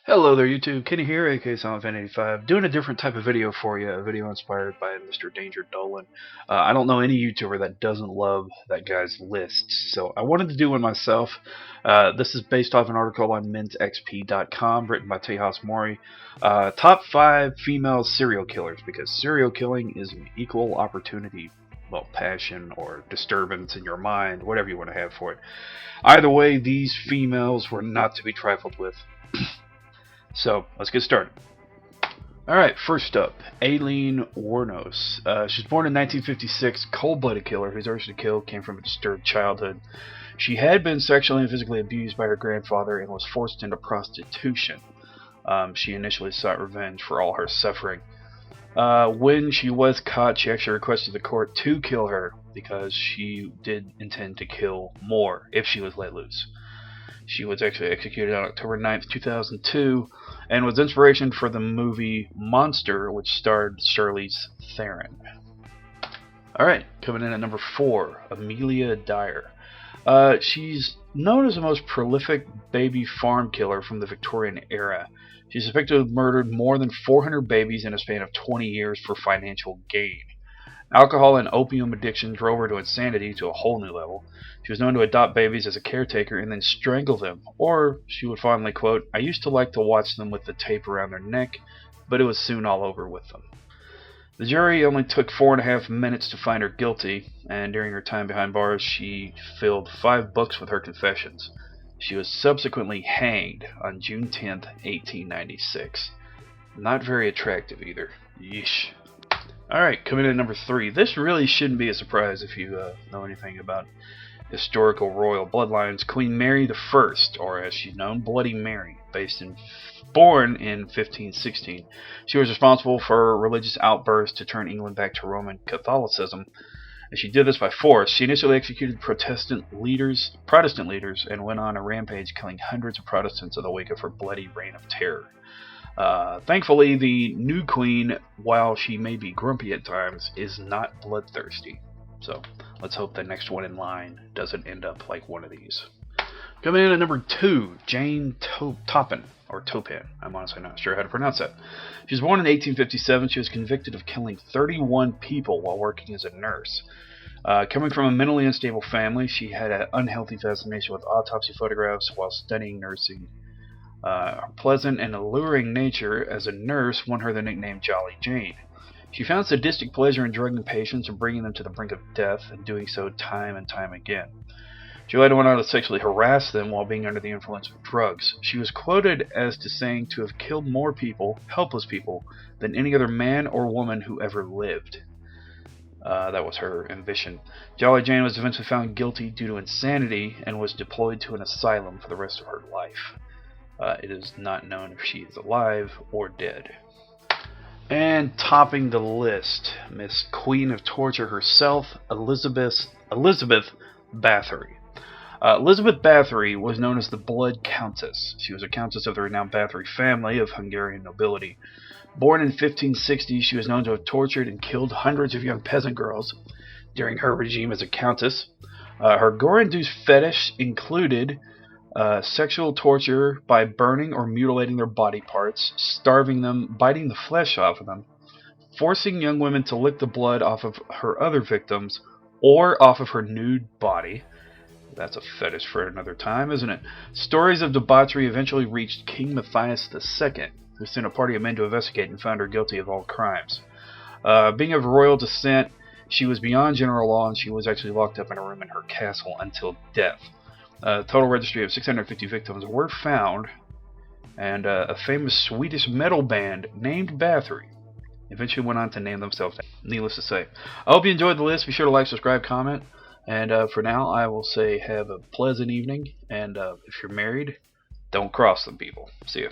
Hello there YouTube, Kenny here, aka SilentFan85, doing a different type of video for you, a video inspired by Mr. Danger Dolan. I don't know any YouTuber that doesn't love that guy's lists, so I wanted to do one myself. This is based off an article on mensxp.com written by Tejas Mori. Top 5 female serial killers, because serial killing is an equal opportunity, well, passion or disturbance in your mind, whatever you want to have for it. Either way, these females were not to be trifled with. So, let's get started. Alright, first up, Aileen Wong. She was born in 1956, cold-blooded killer whose urge to kill came from a disturbed childhood. She had been sexually and physically abused by her grandfather and was forced into prostitution. She initially sought revenge for all her suffering. When she was caught, she actually requested the court to kill her because she did intend to kill more if she was let loose. She was actually executed on October 9th, 2002, and was inspiration for the movie Monster, which starred Charlize Theron. Alright, coming in at number 4, Amelia Dyer. She's known as the most prolific baby farm killer from the Victorian era. She's suspected to have murdered more than 400 babies in a span of 20 years for financial gain. Alcohol and opium addiction drove her to insanity to a whole new level. She was known to adopt babies as a caretaker and then strangle them, or she would fondly quote, "I used to like to watch them with the tape around their neck, but it was soon all over with them." The jury only took 4.5 minutes to find her guilty, and during her time behind bars, she filled 5 books with her confessions. She was subsequently hanged on June 10th, 1896. Not very attractive either. Yeesh. Alright, coming in at number 3. This really shouldn't be a surprise if you know anything about historical royal bloodlines. Queen Mary I, or as she's known, Bloody Mary, born in 1516. She was responsible for religious outbursts to turn England back to Roman Catholicism, and she did this by force. She initially executed Protestant leaders, and went on a rampage, killing hundreds of Protestants in the wake of her bloody reign of terror. Thankfully, the new queen, while she may be grumpy at times, is not bloodthirsty. So, let's hope the next one in line doesn't end up like one of these. Coming in at number 2, Jane Toppan, or Toppan. I'm honestly not sure how to pronounce that. She was born in 1857. She was convicted of killing 31 people while working as a nurse. Coming from a mentally unstable family, she had an unhealthy fascination with autopsy photographs while studying nursing. Her pleasant and alluring nature as a nurse won her the nickname Jolly Jane. She found sadistic pleasure in drugging patients and bringing them to the brink of death, and doing so time and time again. She later went on to sexually harass them while being under the influence of drugs. She was quoted as to saying to have killed more people, helpless people, than any other man or woman who ever lived. That was her ambition. Jolly Jane was eventually found guilty due to insanity and was deployed to an asylum for the rest of her life. It is not known if she is alive or dead. And topping the list, Miss Queen of Torture herself, Elizabeth Bathory. Elizabeth Bathory was known as the Blood Countess. She was a countess of the renowned Bathory family of Hungarian nobility. Born in 1560, she was known to have tortured and killed hundreds of young peasant girls during her regime as a countess. Her gore-induced fetish included sexual torture by burning or mutilating their body parts, starving them, biting the flesh off of them, forcing young women to lick the blood off of her other victims or off of her nude body. That's a fetish for another time, isn't it? Stories of debauchery eventually reached King Matthias II, who sent a party of men to investigate and found her guilty of all crimes. Being of royal descent, she was beyond general law, and she was actually locked up in a room in her castle until death. A total registry of 650 victims were found, and a famous Swedish metal band named Bathory eventually went on to name themselves. Needless to say, I hope you enjoyed the list. Be sure to like, subscribe, comment, and for now I will say have a pleasant evening, and if you're married, don't cross them, people. See ya.